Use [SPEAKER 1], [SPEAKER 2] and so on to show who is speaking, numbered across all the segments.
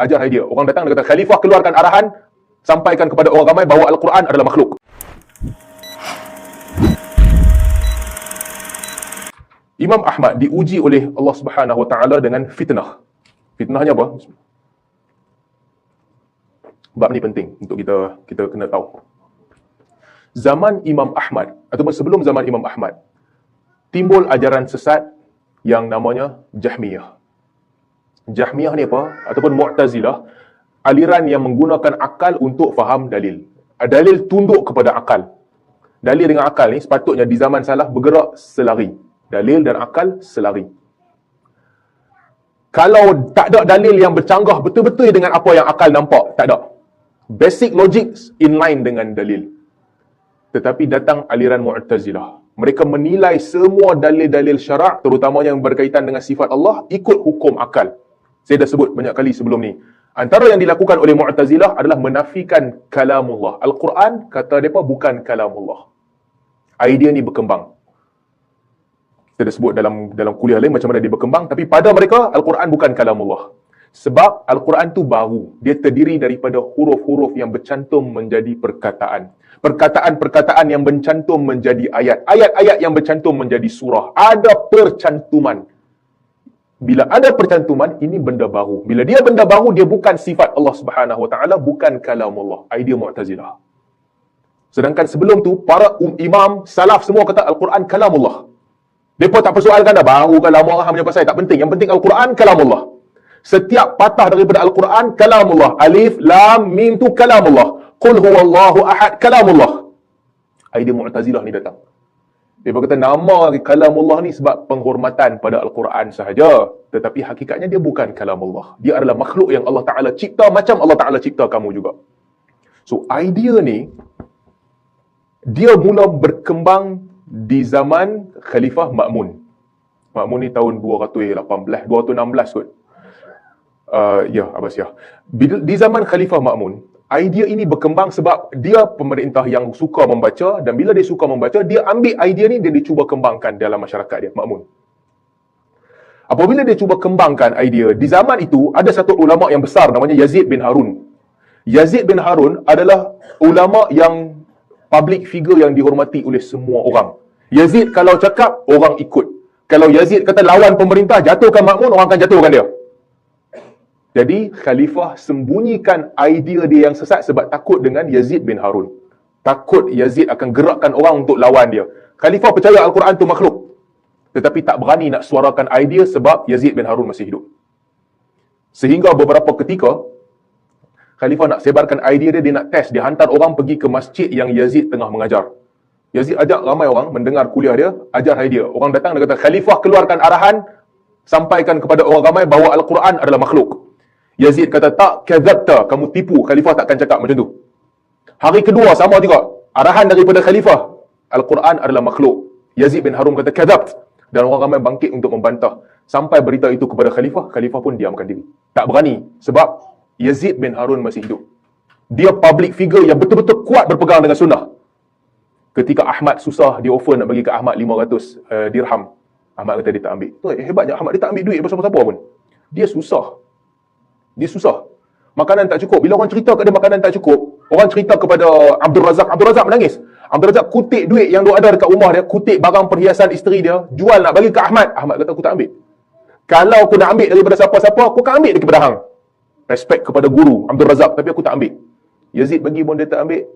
[SPEAKER 1] ajar dia. Orang datang dia kata, khalifah keluarkan arahan, sampaikan kepada orang ramai bahawa Al-Quran adalah makhluk. Imam Ahmad diuji oleh Allah Subhanahu Wa Taala dengan fitnah. Fitnahnya apa? Bab ni penting untuk kita kena tahu. Zaman Imam Ahmad ataupun sebelum zaman Imam Ahmad, timbul ajaran sesat yang namanya Jahmiyah. Jahmiyah ni apa? Ataupun Mu'tazilah, aliran yang menggunakan akal untuk faham dalil. Dalil tunduk kepada akal. Dalil dengan akal ni sepatutnya di zaman salaf bergerak selari. Dalil dan akal selari. Kalau tak ada dalil yang bercanggah betul-betul dengan apa yang akal nampak, tak ada. Basic logic in line dengan dalil. Tetapi datang aliran Mu'tazilah. Mereka menilai semua dalil-dalil syarak, terutamanya yang berkaitan dengan sifat Allah, ikut hukum akal. Saya dah sebut banyak kali sebelum ni. Antara yang dilakukan oleh Mu'tazilah adalah menafikan kalamullah. Al-Quran, kata mereka, bukan kalamullah. Idea ni berkembang. Kita dah sebut dalam kuliah lain macam mana dia berkembang. Tapi pada mereka, Al-Quran bukan kalamullah. Sebab Al-Quran tu baru. Dia terdiri daripada huruf-huruf yang bercantum menjadi perkataan. Perkataan-perkataan yang bercantum menjadi ayat. Ayat-ayat yang bercantum menjadi surah. Ada percantuman. Bila ada percantuman, ini benda baru. Bila dia benda baru, dia bukan sifat Allah Subhanahu Wa Taala, bukan kalamullah. Idea Mu'tazilah. Sedangkan sebelum tu, para imam, salaf semua kata Al-Quran kalamullah. Mereka tak persoalkan dah, baru kalamullah punya pasal, tak penting. Yang penting Al-Quran kalamullah. Setiap patah daripada Al-Quran kalamullah. Alif, lam, mim tu kalamullah. Qul huwallahu ahad kalamullah. Idea Mu'tazilah ni datang. Dia berkata nama kalamullah ni sebab penghormatan pada Al-Quran sahaja. Tetapi hakikatnya dia bukan kalamullah. Dia adalah makhluk yang Allah Ta'ala cipta macam Allah Ta'ala cipta kamu juga. So idea ni, dia mula berkembang di zaman Khalifah Ma'mun. Ma'mun ni tahun 216 kot. Di zaman Khalifah Ma'mun, idea ini berkembang sebab dia pemerintah yang suka membaca, dan bila dia suka membaca, dia ambil idea ni dan dia cuba kembangkan dalam masyarakat dia, Ma'mun. Apabila dia cuba kembangkan idea, di zaman itu ada satu ulama yang besar namanya Yazid bin Harun. Yazid bin Harun adalah ulama yang public figure yang dihormati oleh semua orang. Yazid kalau cakap, orang ikut. Kalau Yazid kata lawan pemerintah, jatuhkan Ma'mun, orang akan jatuhkan dia. Jadi, Khalifah sembunyikan idea dia yang sesat sebab takut dengan Yazid bin Harun. Takut Yazid akan gerakkan orang untuk lawan dia. Khalifah percaya Al-Quran tu makhluk. Tetapi tak berani nak suarakan idea sebab Yazid bin Harun masih hidup. Sehingga beberapa ketika, Khalifah nak sebarkan idea dia nak test. Dia hantar orang pergi ke masjid yang Yazid tengah mengajar. Yazid ajak ramai orang mendengar kuliah dia, ajar idea. Orang datang, dia kata, Khalifah keluarkan arahan, sampaikan kepada orang ramai bahawa Al-Quran adalah makhluk. Yazid kata, tak, kadzabta, kamu tipu, Khalifah takkan cakap macam tu. Hari kedua, sama juga. Arahan daripada Khalifah, Al-Quran adalah makhluk. Yazid bin Harun kata, kadzabt. Dan orang ramai bangkit untuk membantah. Sampai berita itu kepada Khalifah, Khalifah pun diamkan diri. Tak berani, sebab Yazid bin Harun masih hidup. Dia public figure yang betul-betul kuat berpegang dengan sunnah. Ketika Ahmad susah, dia offer nak bagi ke Ahmad 500 dirham. Ahmad kata dia tak ambil. Tu hebatnya Ahmad, dia tak ambil duit siapa-siapa pun. Dia susah. Makanan tak cukup. Bila orang cerita kat dia makanan tak cukup, orang cerita kepada Abdul Razak menangis. Abdul Razak kutip duit yang ada dekat rumah dia, kutip barang perhiasan isteri dia, jual nak bagi ke Ahmad. Ahmad kata, aku tak ambil. Kalau aku nak ambil daripada siapa-siapa, aku akan ambil daripada hang. Respect kepada guru Abdul Razak, tapi aku tak ambil. Yazid bagi pun dia tak ambil.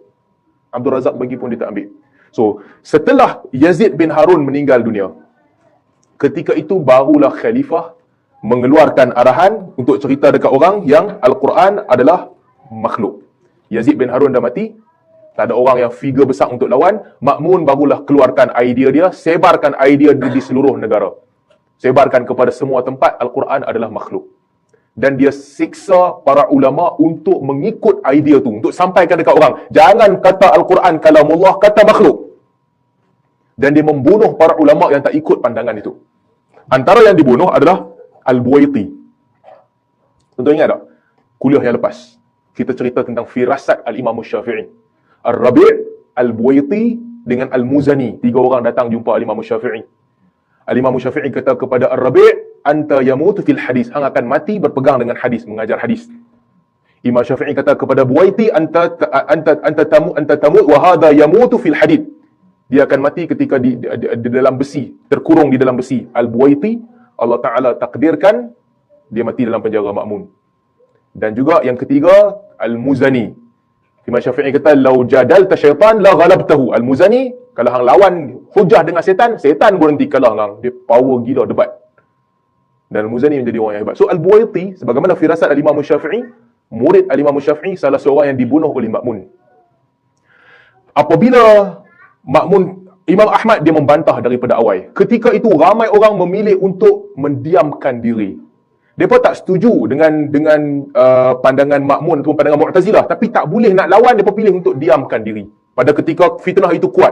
[SPEAKER 1] Abdul Razak bagi pun dia tak ambil. So, setelah Yazid bin Harun meninggal dunia, ketika itu barulah Khalifah mengeluarkan arahan untuk cerita dekat orang yang Al-Quran adalah makhluk. Yazid bin Harun dah mati, tak ada orang yang figure besar untuk lawan. Ma'mun barulah keluarkan idea dia, sebarkan idea di seluruh negara. Sebarkan kepada semua tempat, Al-Quran adalah makhluk. Dan dia siksa para ulama untuk mengikut idea tu, untuk sampaikan dekat orang, jangan kata Al-Quran kalamullah, kata makhluk. Dan dia membunuh para ulama yang tak ikut pandangan itu. Antara yang dibunuh adalah Al-Buwaiti. Tentu ingat tak? Kuliah yang lepas, kita cerita tentang firasat Al-Imam Syafi'i. Al-Rabi', Al-Buwaiti dengan Al-Muzani. 3 orang datang jumpa Al-Imam Syafi'i. Al-Imam Syafi'i kata kepada Al-Rabi', anta yamutu fil hadis. Hang akan mati berpegang dengan hadis, mengajar hadis. Imam Syafi'i kata kepada Buwaiti, anta tamut wa hadha yamutu fil hadid. Dia akan mati ketika di dalam besi, terkurung di dalam besi. Al-Buwaiti, Allah Ta'ala takdirkan dia mati dalam penjara Ma'mun. Dan juga yang ketiga, Al-Muzani. Imam Syafi'i kata, lau jadalta syaitan la ghalabtahu. Al-Muzani, kalau hang lawan hujah dengan setan, setan pun nanti kalah hang. Dia power gila debat. Dan Al-Muzani menjadi orang yang hebat. So Al-Buwaiti, sebagaimana firasat Al-Imam Syafi'i, murid Al-Imam Syafi'i salah seorang yang dibunuh oleh Ma'mun. Apabila Ma'mun, Imam Ahmad dia membantah daripada awal. Ketika itu ramai orang memilih untuk mendiamkan diri. Mereka tak setuju dengan pandangan Ma'mun ataupun pandangan Mu'tazilah, tapi tak boleh nak lawan, mereka pilih untuk diamkan diri. Pada ketika fitnah itu kuat.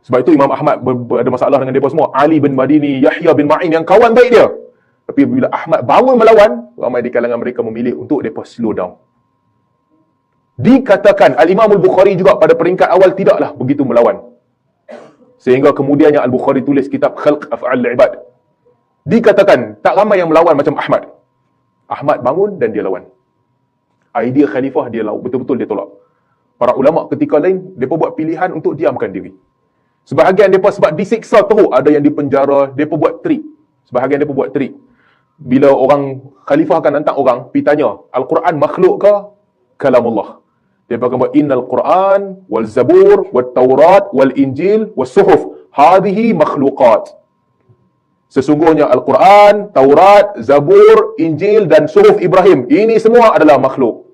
[SPEAKER 1] Sebab itu Imam Ahmad ada masalah dengan mereka semua. Ali bin Madini, Yahya bin Ma'in yang kawan baik dia. Tapi bila Ahmad bangun melawan, ramai di kalangan mereka memilih untuk mereka slow down. Dikatakan Al-Imam Al-Bukhari juga pada peringkat awal tidaklah begitu melawan. Sehingga kemudiannya Al-Bukhari tulis kitab Khalq Af'al Ibad. Dikatakan tak ramai yang melawan macam Ahmad. Ahmad bangun dan dia lawan. Idea khalifah dia betul-betul dia tolak. Para ulama ketika lain depa buat pilihan untuk diamkan diri. Sebahagian depa sebab disiksa teruk, ada yang dipenjara, depa buat trik. Sebahagian depa buat trik. Bila orang khalifah akan hantar orang pergi tanya, Al-Quran makhluk ke kalamullah? Dia akan buat innal Quran wal Zabur wat Taurat wal Injil was Suhuf hadhihi makhluqat. Sesungguhnya Al-Quran, Taurat, Zabur, Injil dan Suhuf Ibrahim, ini semua adalah makhluk.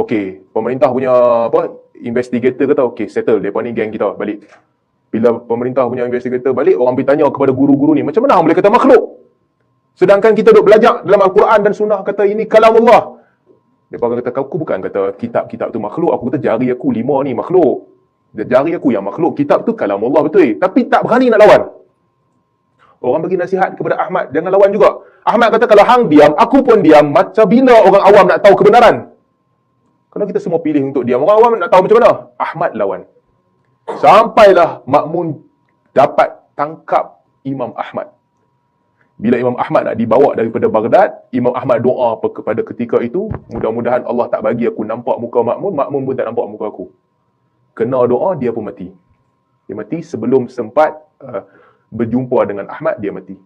[SPEAKER 1] Okey, pemerintah punya investigator kata okey, settle, depa ni geng kita balik. Bila pemerintah punya investigator balik, orang pergi tanya kepada guru-guru ni, macam mana boleh kata makhluk? Sedangkan kita duk belajar dalam Al-Quran dan Sunnah kata ini kalamullah. Mereka kata, aku bukan kata kitab-kitab tu makhluk. Aku kata jari aku 5 ni makhluk. Jari aku yang makhluk. Kitab tu kalamullah betul. Tapi tak berani nak lawan. Orang bagi nasihat kepada Ahmad, jangan lawan juga. Ahmad kata, kalau hang diam, aku pun diam. Macam bila orang awam nak tahu kebenaran? Kalau kita semua pilih untuk diam, orang awam nak tahu macam mana? Ahmad lawan. Sampailah Ma'mun dapat tangkap Imam Ahmad. Bila Imam Ahmad nak dibawa daripada Baghdad, Imam Ahmad doa kepada ketika itu, mudah-mudahan Allah tak bagi aku nampak muka Ma'mun, Ma'mun pun tak nampak muka aku. Kena doa, dia pun mati. Dia mati sebelum sempat berjumpa dengan Ahmad, dia mati.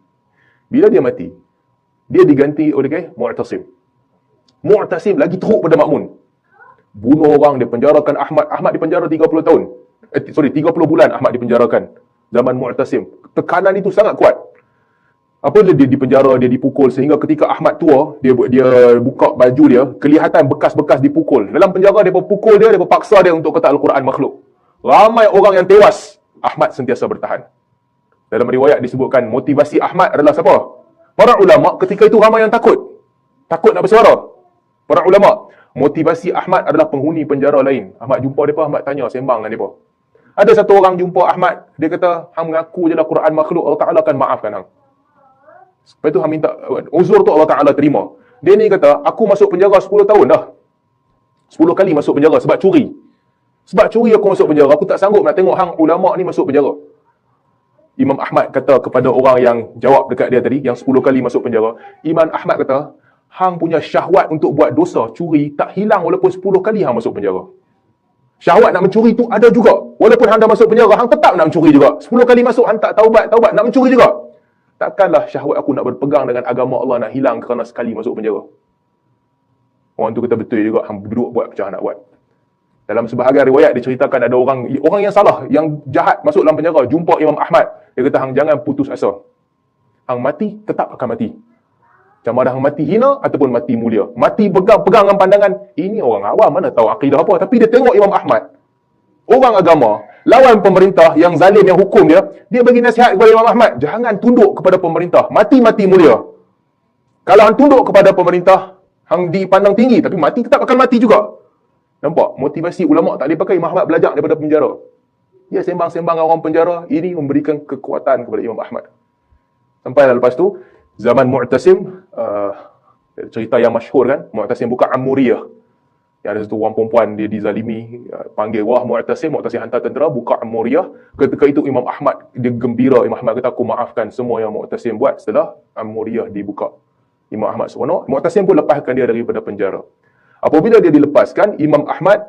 [SPEAKER 1] Bila dia mati, dia diganti oleh Mu'tasim. Mu'tasim lagi teruk pada Ma'mun. Bunuh orang, dia penjarakan Ahmad. Ahmad dipenjara 30 tahun. 30 bulan Ahmad dipenjarakan. Zaman Mu'tasim. Tekanan itu sangat kuat. Apa dia dipenjara, dia dipukul, sehingga ketika Ahmad tua, dia buka baju dia, kelihatan bekas-bekas dipukul. Dalam penjara dia pukul dia paksa dia untuk kata Al-Quran makhluk. Ramai orang yang tewas, Ahmad sentiasa bertahan. Dalam riwayat disebutkan motivasi Ahmad adalah siapa? Para ulama ketika itu ramai yang takut nak bersuara. Para ulama, motivasi Ahmad adalah penghuni penjara lain. Ahmad jumpa mereka, Ahmad tanya, sembang dengan mereka. Ada satu orang jumpa Ahmad, dia kata, hang mengaku je lah Quran makhluk, Allah Ta'ala akan maafkan hang. Lepas tu hang minta uzur tu Allah Ta'ala terima. Dia ni kata, aku masuk penjara 10 tahun dah. 10 kali masuk penjara sebab curi. Sebab curi aku masuk penjara. Aku tak sanggup nak tengok hang ulama' ni masuk penjara. Imam Ahmad kata kepada orang yang jawab dekat dia tadi, yang 10 kali masuk penjara, Imam Ahmad kata, hang punya syahwat untuk buat dosa, curi, tak hilang walaupun 10 kali hang masuk penjara. Syahwat nak mencuri tu ada juga. Walaupun hang dah masuk penjara, hang tetap nak mencuri juga. 10 kali masuk, hang tak taubat, nak mencuri juga. Takkanlah syahwat aku nak berpegang dengan agama Allah nak hilang kerana sekali masuk penjara. Orang tu kata betul juga, hang duduk buat macam nak buat. Dalam sebahagian riwayat diceritakan ada orang yang salah, yang jahat masuk dalam penjara, jumpa Imam Ahmad. Dia kata, hang jangan putus asa. Hang mati, tetap akan mati. Sama ada hang mati hina ataupun mati mulia. Mati pegang dengan pandangan, ini orang awam mana tahu akidah apa. Tapi dia tengok Imam Ahmad, orang agama, lawan pemerintah yang zalim, yang hukum dia bagi nasihat kepada Imam Ahmad, jangan tunduk kepada pemerintah, mati mulia. Kalau hang tunduk kepada pemerintah, hang dipandang tinggi, tapi mati tetap akan mati juga. Nampak? Motivasi ulama' tak boleh pakai. Imam Ahmad belajar daripada penjara. Dia sembang-sembang dengan orang penjara, ini memberikan kekuatan kepada Imam Ahmad. Sampai lepas tu, zaman Mu'tasim, cerita yang masyhur kan, Mu'tasim buka Amuriyah. Yang ada satu orang perempuan, dia dizalimi, panggil, wah Mu'tasim hantar tentera, buka Amuriyah. Ketika itu Imam Ahmad, dia gembira. Imam Ahmad kata, aku maafkan semua yang Mu'tasim buat setelah Amuriyah dibuka. Imam Ahmad seronok. Mu'tasim pun lepaskan dia daripada penjara. Apabila dia dilepaskan, Imam Ahmad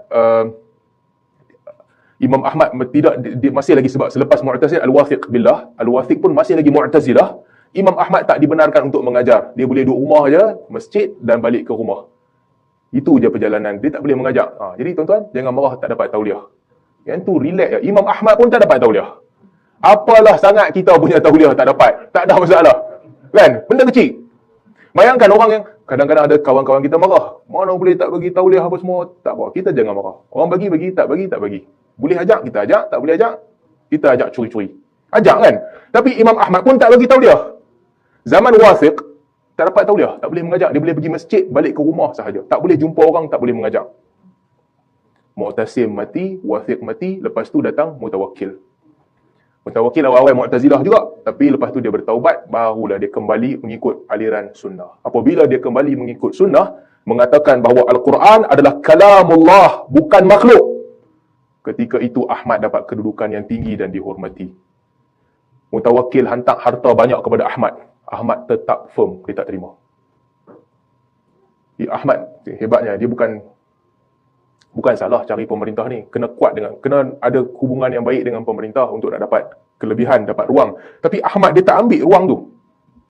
[SPEAKER 1] tidak masih lagi, sebab selepas Mu'tazilah Al-Wathiq billah, Al-Wathiq pun masih lagi Mu'tazilah. Imam Ahmad tak dibenarkan untuk mengajar. Dia boleh duduk rumah je, masjid dan balik ke rumah. Itu je perjalanan. Dia tak boleh mengajar. Jadi tuan-tuan, jangan marah tak dapat tauliah. Yang tu relax je. Imam Ahmad pun tak dapat tauliah. Apalah sangat kita punya tauliah tak dapat. Tak ada masalah. Kan? Benda kecil. Bayangkan orang yang kadang-kadang ada kawan-kawan kita marah. Mana boleh tak bagi tauliah apa semua. Tak apa. Kita jangan marah. Orang bagi, tak bagi, tak bagi. Boleh ajak, kita ajak. Tak boleh ajak, kita ajak curi-curi. Ajak kan? Tapi Imam Ahmad pun tak bagi tauliah. Zaman Wathiq, tak dapat tauliah. Tak boleh mengajak. Dia boleh pergi masjid, balik ke rumah sahaja. Tak boleh jumpa orang, tak boleh mengajak. Mu'tasim mati, Wathiq mati. Lepas tu datang Mutawakkil. Mutawakkil awal-awal Mu'tazilah juga. Tapi lepas tu dia bertaubat, barulah dia kembali mengikut aliran sunnah. Apabila dia kembali mengikut sunnah, mengatakan bahawa Al-Quran adalah kalamullah, bukan makhluk. Ketika itu Ahmad dapat kedudukan yang tinggi dan dihormati. Mutawakkil hantar harta banyak kepada Ahmad. Ahmad tetap firm, dia tak terima. Ahmad hebatnya, dia bukan salah cari pemerintah ni. Kena ada hubungan yang baik dengan pemerintah untuk nak dapat kelebihan, dapat ruang. Tapi Ahmad dia tak ambil ruang tu.